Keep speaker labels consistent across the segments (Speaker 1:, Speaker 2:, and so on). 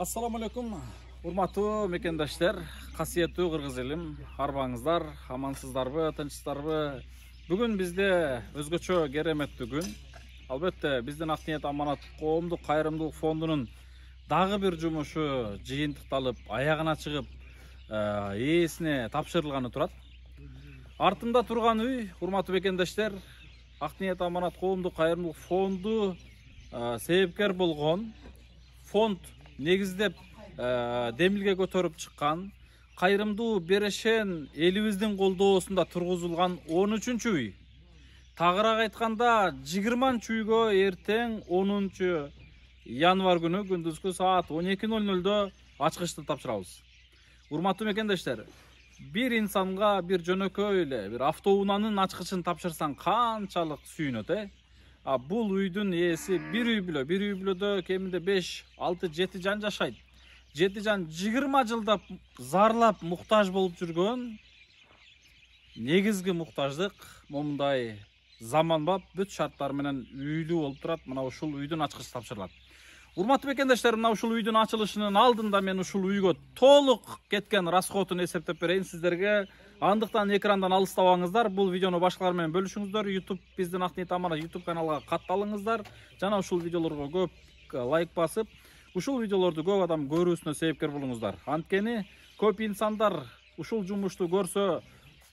Speaker 1: Assalamu alaikum. Урматтуу мекендаштар, касиеттүү кыргыз элим, арбаңыздар, амансыздарбы, тынчсыздарбы? Бүгүн бизде өзгөчө кереметтүү күн. Албетте, биздин Ак ниет аманат коомдук кайрымдуулук фондунун дагы бир жумушу жыйынтыкталып, аягына чыгып, ээсине тапшырылганы турат. Артымда турган үй, урматтуу мекендаштар, Ак ниет аманат коомдук кайрымдуулук фонду себепкер болгон фонд негиздеп демилге көтөрүп чыккан кайрымдуу берешен элибиздин колдоосунда тургузулган 13-чү үй. Тагыраак айтканда 20-чы үйгө эртең 10 январь күнү күндүзгү саат 12:00 ачкычты тапшырабыз. Урматтуу мекендаштар, бир инсанга бир жөнөкөй эле бир автоунаанын ачкычын тапшырсаң канчалык сүйүнөт, Бул үйдүн ээси бир үй бүлөдө кеминде 5, 6, 7 жан жашайт. 7 жан 20 жылдап зарлап муктаж болуп жүргөн негизги муктаждык момундай заманбап бүт шарттар менен үйлүү болуп турат. Мына ушул үйдүн ачкычы тапшырылат. Урматтуу мекендаштар, мына ушул үйдүн ачылышынын алдында мен ушул үйгө толук кеткен расходун эсептеп берейин сиздерге. Андыктан экрандан алыстабаңыздар. Бул видеону башкалар менен бөлүшүңүздөр. YouTube биздин Ак ниет аманат YouTube каналга катталыңыздар. Жана ушул видеолорго көп лайк басып, ушул видеолорду көп адам көрүүсүнө себепкер болуңуздар. Анткени көп инсандар ушул жумушту көрсө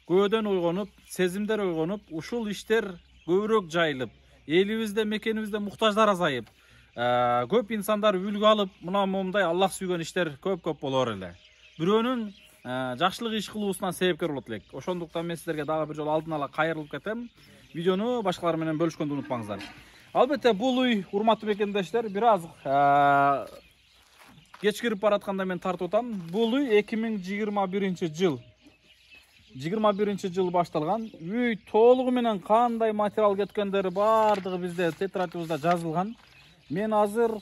Speaker 1: көөдөн ойгонуп, сезимдер ойгонуп, ушул иштер көбүрөөк жайылып, элибизде, мекенибизде муктаждар азайып, көп инсандар үлгү алып, мына момундай Аллах сүйгөн иштер көп болор эле. Бирөөнүн жакшылык иш кылуусунан себепкер болот элек. Ошондуктан мен сиздерге дагы бир жолу алдын ала кайрылып кетем. Видеону башкалар менен бөлүшкөндү унутпаңыздар. Албетте, бул үй, урматтуу мекендаштар, бир аз кечкирип баратканда мен тартып атам. Бул үй 2021-жыл 21-жыл башталган. Үй толугу менен кандай материал кеткендери бардыгы бизде тетрадыбызда жазылган. Мен азыр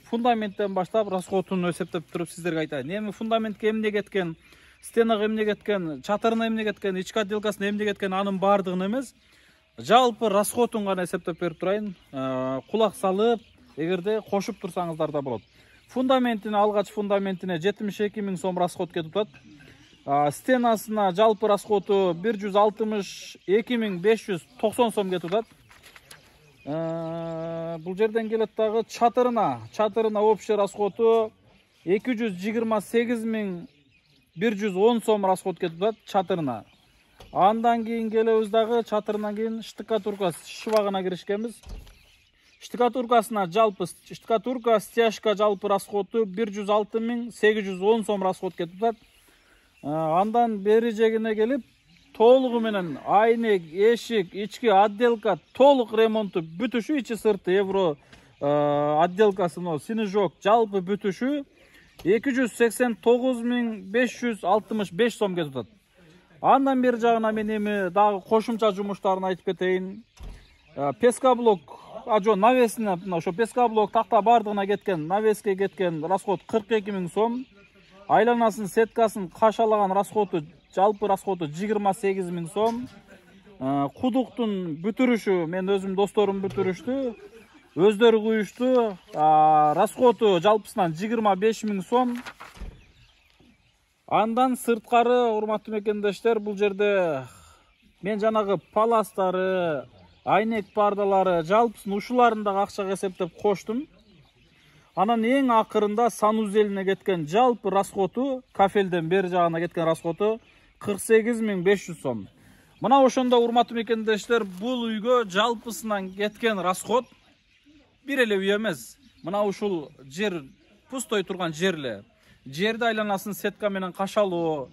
Speaker 1: фундаменттен баштап расходун эсептеп туруп сиздерге айтайын. Эми фундаментке эмне кеткен, стенага эмне кеткен, чатырына эмне кеткен, ички отделкасына эмне кеткен, анын бардыгын эмес, жалпы расходун гана эсептеп берип турайын. Кулак салып, эгерде кошуп турсаңыздар да болот. Фундаментине, алгач фундаментине 72 000 сом расход кетип атат. Стенасына жалпы расходу 162 590 сом кетип атат. Бул жерден келет дагы чатырына общий расходу 228 110 сом расход кетип атат чатырына. Андан кийин келебиз дагы чатырынан кийин штукатурка шыбагына киришкенбиз. Штукатурка стяжка жалпы расходу 106 810 сом расход кетип атат. Андан бери жегине келип, толугу менен айнек, эшик, ички отделка толук ремонту бүтүшү, ичи сырты евро отделкасы, снежок жалпы бүтүшү 289 565 сом кетип атат. Андан бери жагына мен эми дагы кошумча жумуштарын айтып кетейин. Пескаблок, навесине, ошо пескаблок такта бардыгына кеткен, навеске кеткен расход 42 000 сом. Айланасын, сеткасын кашалаган расходу, жалпы расходу 28 000 сом. Кудуктун бүтүрүшү, мен өзүм досторум бүтүрүштү, өздөрү куюшту. Расходу жалпысынан 25 000 сом. Андан сырткары, урматтуу мекендаштар, бул жерде мен жанагы паластары, айнек пардалары, жалпысын ушуларын дагы акчага эсептеп коштум. Анан эң акырында санузелине кеткен жалпы расходу, кафелден бери жагына кеткен расходу 48 500 сом. Мына ошондо, урматтуу мекендаштар, бул үйгө жалпысынан кеткен расход бир эле үй эмес. Мына ушул жер, пустой турган жерди айланасын сетка менен кашалуу,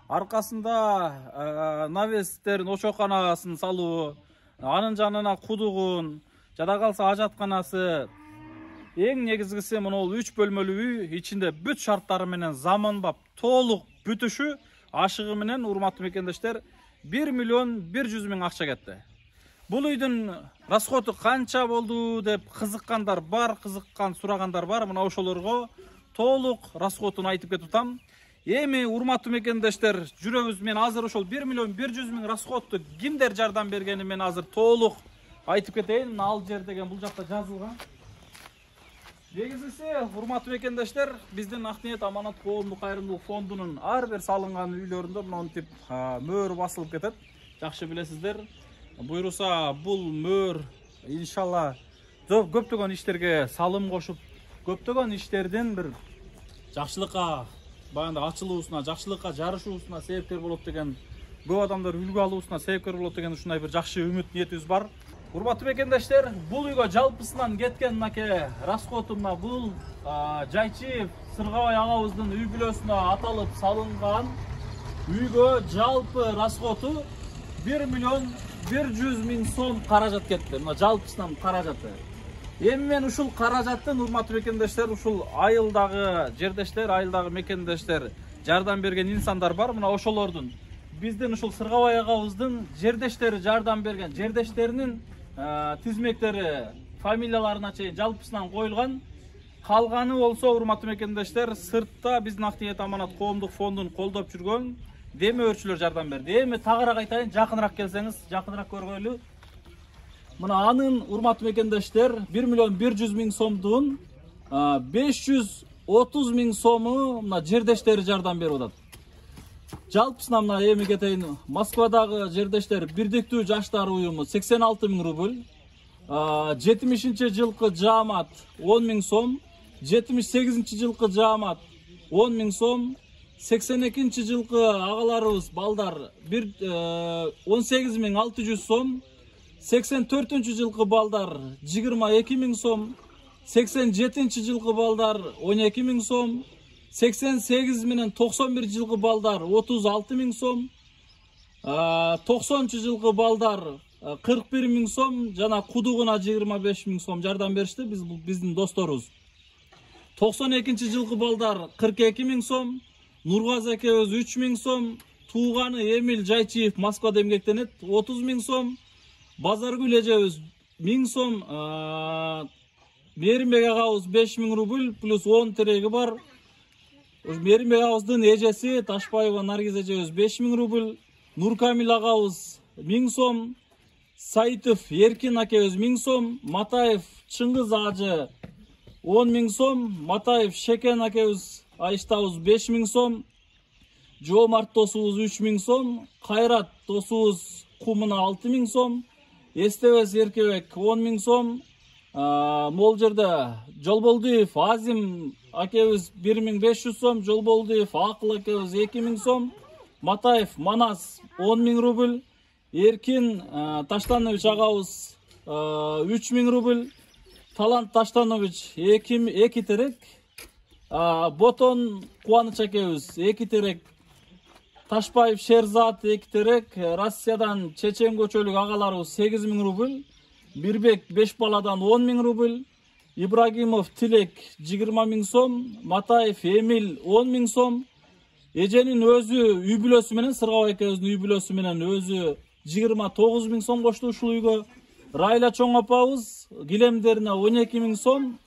Speaker 1: аркасында навестерин, очокканасын салуу, анын жанына кудугун, жада калса ажатканасы. Эң негизгиси мына 3 бөлмөлүү үй, ичинде бүт шарттары менен заманбап толук бүтүшү, ашыгы менен, урматтуу мекендаштар, 1 100 000 акча кетти. Бул үйдүн расходу канча болду деп кызыккандар бар, сурагандар бар. Мына ошолорго толук расходун айтып кетип атам. Эми урматтуу мекендаштар, жүрөбүз. Мен азыр ошол 1 100 000 расходду кимдер жардам бергени мен азыр толук айтып кетейин. Ал жер деген бул жакта жазылган. Негизгиси, урматтуу мекендештер, биздин Ак Ниет Аманат коомдук кайрымдуулук фондунун ар бир салынган үйлөрүндө монтип мөөр басылып кетет. Жакшы билесиздер. Буйруса бул мөөр иншалла көптөгөн иштерге салым кошуп, көптөгөн иштердин бир жакшылыкка, баягы ачылуусуна, жакшылыкка жарышуусуна себепкер болот деген, көп адамдар үлгү алуусуна себепкер болот деген ушундай бир жакшы үмүт ниетибиз бар. Урматтуу мекендештер, бул үйгө жалпысынан кеткен мынакей расходу мына бул Жайчиев Сыргабай агабыздын үй бүлөсүнө аталып салынган үйгө жалпы расходу 1 миллион 100 миң сом каражат кетти. Мына жалпысынан каражаты. Эми мен ушул каражаттын, урматтуу мекендештер, ушул айылдагы жердештер, айылдагы мекендештер, жардам берген инсандар бар. Мына ошолордун биздин ушул Сыргабай агабыздын жердештери жардам берген, жердештеринин тизмектери, фамилияларына чейин жалпысынан коюлган. Калганы болсо, урматтуу мекендештер, сыртта биздин Ак Ниет Аманат коомдук фондун колдоп жүргөн демөөрчүлөр жардам берди. Эми тагыраак айтайын, жакыныраак келсеңиз, жакыныраак көргөйлү. Мына анын, урматтуу мекендештер, 1 миллион 100 миң сомдун 530 миң сому мына жердештери жардам берип атат. Жалпысынан мына эми кетейин, Москвадагы жердештер Бирдиктүү жаштар уюму 86 миң рубль, 70-нчи жылкы жаамат 10 миң сом, 78-нчи жылкы жаамат 10 миң сом, 82-нчи жылкы агаларыбыз балдар 18 миң 600 сом, 84-нчи жылкы балдар 22 миң сом, 87-нчи жылкы балдар 12 миң сом, 88 менен 91 жылкы балдар 36 миң сом, 90-чы жылкы балдар 41 миң сом, жана кудугуна 25 миң сом жардам беришти биздин досторубуз. 92-чи жылкы балдар 42 миң сом, Нургазы экебиз 3 миң сом, тууганы Эмил Жайчиев Москвада эмгектенет 30 миң сом, Базаргүл эжебиз 1000 сом, Меримбек агабыз 5 миң рубль плюс 10 тереги бар. Меримбек агабыздын эжеси Ташбаева Наргиз эжебиз 5 миң рубль, Нуркамил агабыз 1000 сом, Сайтов Эркин акебиз 1000 сом, Матаев Чыңгыз ажы 10 миң сом, Матаев Шекен акебиз айыштабыз 5 миң сом, Жоомарт досубуз 3 миң сом, Кайрат досубуз Кумуна 6 миң сом, Эстебес Эркебек 10 миң сом, могул жерде Жолболдуев Азим акебиз 1500 сом, Жолболдуев Акыл акебиз 2 миң сом, Матаев Манас 10 миң рубль, Эркин Таштанович агабыз 3 миң рубль, Талант Таштанович 2 терек, Ботон Кубаныч акебиз 2 терек, Ташбаев Шерзат 2 терек, Россиядан Чечен көчөлүк агаларыбыз 8 миң рубль, Бирбек 5 баладан 10 миң рубль, Ибрагимов Тилек 20 миң сом, Матаев Эмил 10 миң сом, эженин өзү үй бүлөсү менен, Сыргабай экебиздин үй бүлөсү менен өзү 29 миң сом кошту ушул үйгө. Райла чоң апабыз килемдерине 12 миң сом,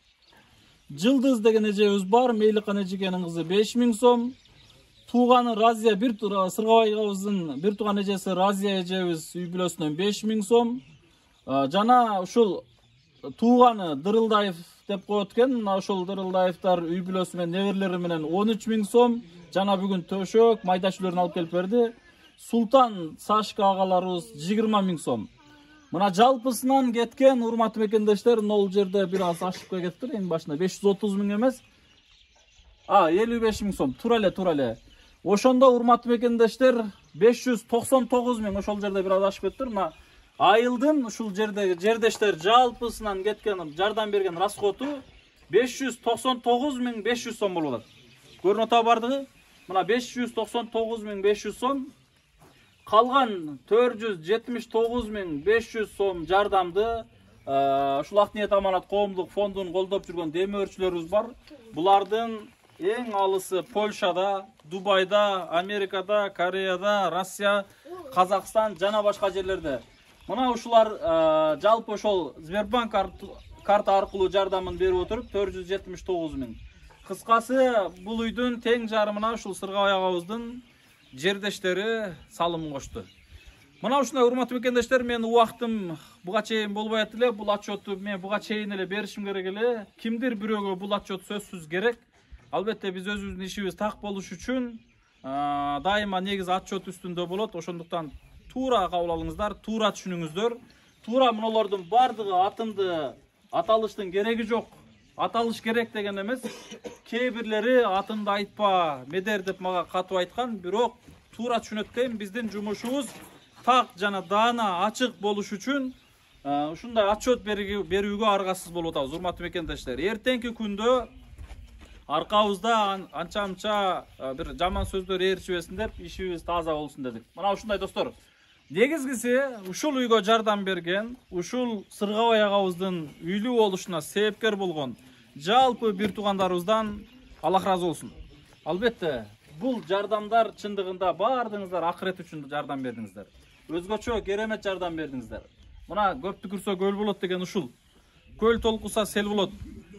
Speaker 1: Жылдыз деген эжебиз бар, Мейликан эжекенин кызы 5 миң сом, тууганы Разия Сыргабай агабыздын бир тууган эжеси Разия эжебиз үй бүлөсүнөн 5 миң сом, жана ушул тууганы Дырылдаев деп коет экен, ошол Дырылдаевдар үй бүлөсү менен неберелери менен 13 миң сом, жана бүгүн төшөк майдачүлөрүн алып келип берди. Султан Сашка агаларыбыз 20 миң сом. Мына жалпысынан кеткен, урматтуу мекендештер, могул жерде бир аз ашып кетиптир, эң башында 530 миң эмес, 55 миң сом, туура эле. Ошондо урматтуу мекендештер 599 миң, ошол жерде бир аз ашып кетиптир. Мына айылдын ушул жердеги жердештер жалпысынан кеткен, жардам берген расходу 599 миң 500 сом болуп атат. Көрүнүп атабы бардыгы? Мына 599 миң 500 сом. Калган 479 миң 500 сом жардамды ушул Ак Ниет Аманат коомдук фондун колдоп жүргөн демөөрчүлөрүбүз бар. Булардын эң алысы Польшада, Дубайда, Америкада, Кореяда, Россия, Казакстан жана башка жерлерде. Мына ушулар жалпы ошол Сбербанк карта аркылуу жардамын берип отуруп 479 миң. Кыскасы, бул үйдүн тең жарымына ушул Сыргабай агабыздын жердештери салым кошту. Мына ушундай урматтуу мекендештер, мен убактым буга чейин болбой атты эле. Бул отчетту мен буга чейин эле беришим керек эле. Кимдир бирөөгө бул отчет сөзсүз керек. Албетте биз өзүбүздүн ишибиз так болуш үчүн дайыма негиз отчет үстүндө болот. Ошондуктан туура кабыл алыңыздар, туура түшүнүңүздөр. Туура мыналардын бардыгы атымды аталыштын кереги жок. Аталыш керек деген эмес. Кээ бирлери атымды айтпа, медер деп мага катып айткан, бирок туура түшүнөт дейм. Биздин жумушубуз так жана даана ачык болуш үчүн ушундай отчет берүүгө аргасыз болуп атабыз, урматтуу мекендештер. Эртеңки күндө аркабызда анча-мынча бир жаман сөздөр ээрчибесин деп ишибиз таза болсун дедик. Мына ушундай достор. Негизгиси ушул үйгө жардам берген, ушул Сыргабай агабыздын үйлүү болушуна себепкер болгон жалпы бир туугандарыбыздан Аллах разы болсун. Албетте, бул жардамдар чындыгында бардыгыңыздар акырет үчүн жардам бердиңиздер. Өзгөчө керемет жардам бердиңиздер. Мына көп түкүрсө көл болот деген ушул. Көл толкуса сел болот.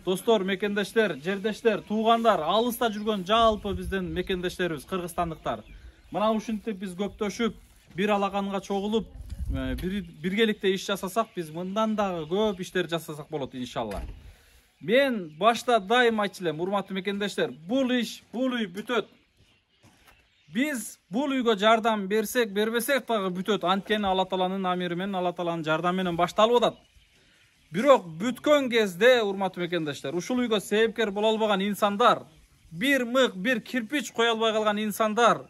Speaker 1: Достор, мекендештер, жердештер, туугандар, алыста жүргөн жалпы биздин мекендештерибиз, кыргызстандыктар. Мына ушинтип биз көптөшүп, бир алаканга чогулуп, биргеликте иш жасасак, биз мындан дагы көп иштер жасасак болот иншалла. Мен башта дайым айтчу элем, урматтуу мекендештер, бул иш, бул үй бүтөт. Биз бул үйгө жардам берсек, бербесек дагы бүтөт. Анткени Алла Тааланын амири менен, Алла Тааланын жардамы менен башталып атат. Бирок бүткөн кезде, урматтуу мекендештер, ушул үйгө себепкер боло албаган инсандар, бир мык, бир кирпич кое албай калган инсандар,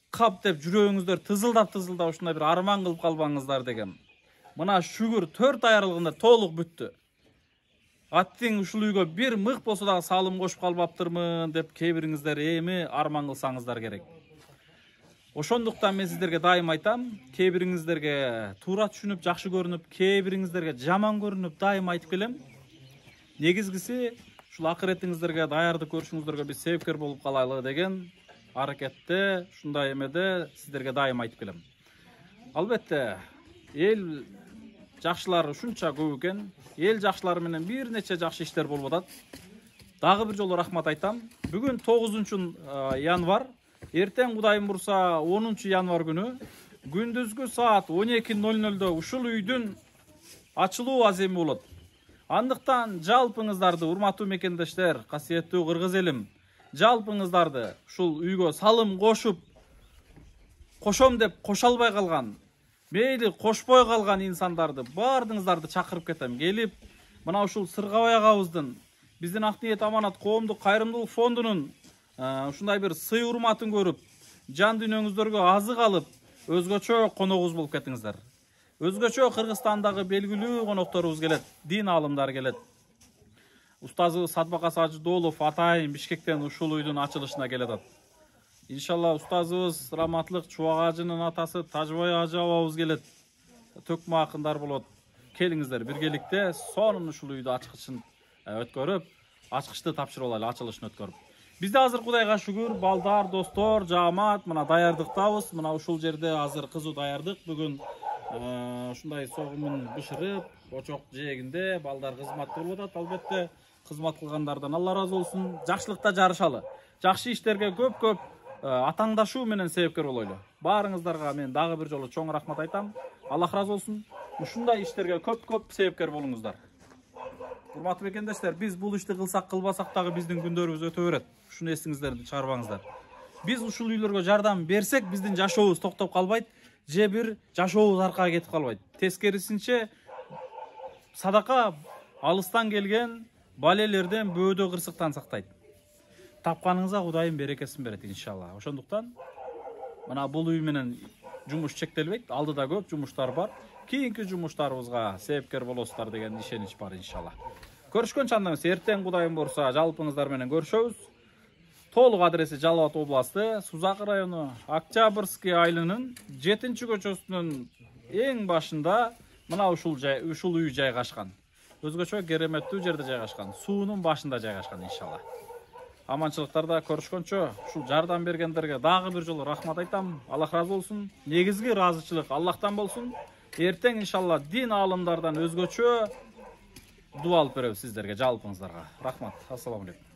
Speaker 1: кап деп жүрөгүңүздөр тызылдап ушундай бир арман кылып калбаңыздар деген. Мына шүгүр 4 ай аралыгында толук бүттү. Аттың ушул үйгө бир мык болсо дагы салым кошуп калбаптырмын деп кээ бириңиздер эми арман кылсаңыздар керек. Ошондуктан мен сиздерге дайым айтам, кээ бириңиздерге туура түшүнүп, жакшы көрүнүп, кээ бириңиздерге жаман көрүнүп дайым айтып келем. Негизгиси ушул акыретиңиздерге даярдык көрүшүңүздөргө биз себепкер болуп калайлы деген аракетте, ушундай эмеде сиздерге дайым айтып келем. Албетте, эл жакшылар ушунча көп экен. Эл жакшылары менен бир нече жакшы иштер болуп атат. Дагы бир жолу рахмат айтам. Бүгүн 9 январ, эртең Кудайым бурса 10 январ күнү күндүзгү саат 12:00 ушул үйдүн ачылуу аземи болот. Андыктан жалпыңыздарды, урматтуу мекендештер, касиеттүү кыргыз элим, жалпыңыздарды ушул үйгө салым кошуп, кошом деп коша албай калган, мейли кошпой калган инсандарды бардыңыздарды чакырып кетем. Келип, мына ушул Сыргабай агабыздын, биздин Ак ниет аманат коомдук кайрымдуулук фондунун ушундай бир сый урматын көрүп, жан дүйнөңүздөргө азык алып, өзгөчө коногубуз болуп кетиңиздер. Өзгөчө Кыргызстандагы белгилүү конокторубуз келет, дин аалымдары келет. Устазыбыз Садбакас Ажыдолов атайын Бишкектен ушул үйдүн ачылышына келет. Иншалла устазыбыз Раматлык Чубак ажынын атасы Тажбай ажы абабыз келет. Төкмө акындар болот. Келиңиздер биргеликте сонун ушул үйдү ачкычын өткөрүп, ачкычты тапшырып алайлы, ачылышын өткөрүп. Бизде азыр Кудайга шүгүр, балдар, достор, жаамат, мына даярдыктабыз. Мына ушул жерде азыр кызуу даярдык. Бүгүн ушундай согумун бышырып, очок жээгинде балдар кызматта болуп атат. Албетте, кызмат кылгандардан Алла разы болсун. Жакшылыкта жарышалы. Жакшы иштерге көп атаңдашуу менен себепкер болойлу. Баарыңыздарга мен дагы бир жолу чоң рахмат айтам. Аллах разы болсун. Ушундай иштерге көп себепкер болуңуздар. Урматтуу мекендештер, биз бул ишти кылсак кылбасак дагы биздин күндөрүбүз өтө берет. Ушуну эсиңиздерди чыгарбаңыздар. Биз ушул үйлөргө жардам берсек, биздин жашообуз токтоп калбайт, же бир жашообуз аркага кетип калбайт. Тескерисинче, садака алыстан келген балелерден, бөөдө кырсыктан сактайт. Тапканыңызга Кудайым берекесин берет иншалла. Ошондуктан мына бул үй менен жумуш чектелбейт, алдыда көп жумуштар бар. Кийинки жумуштарыбызга себепкер болосуздар деген ишенич бар иншалла. Көрүшкөнчө анда эмес, эртең Кудайым бурса жалпыңыздар менен көрүшөбүз. Толук адреси Жалал Абад областы, Сузакы району, Октябрьский айылынын 7-көчөсүнүн эң башында мына ушул үй жайгашкан. Өзгөчө кереметтүү жерде жайгашкан, суунун башында жайгашкан иншалла. Аманчылыктарда көрүшкөнчө, ушул жардам бергендерге дагы бир жолу рахмат айтам. Аллах разы болсун. Негизги ыраазычылык Аллахтан болсун. Эртең иншалла дин аалымдардан өзгөчө дуа алып беребиз сиздерге, жалпыңыздарга. Рахмат. Ассаламу алейкум.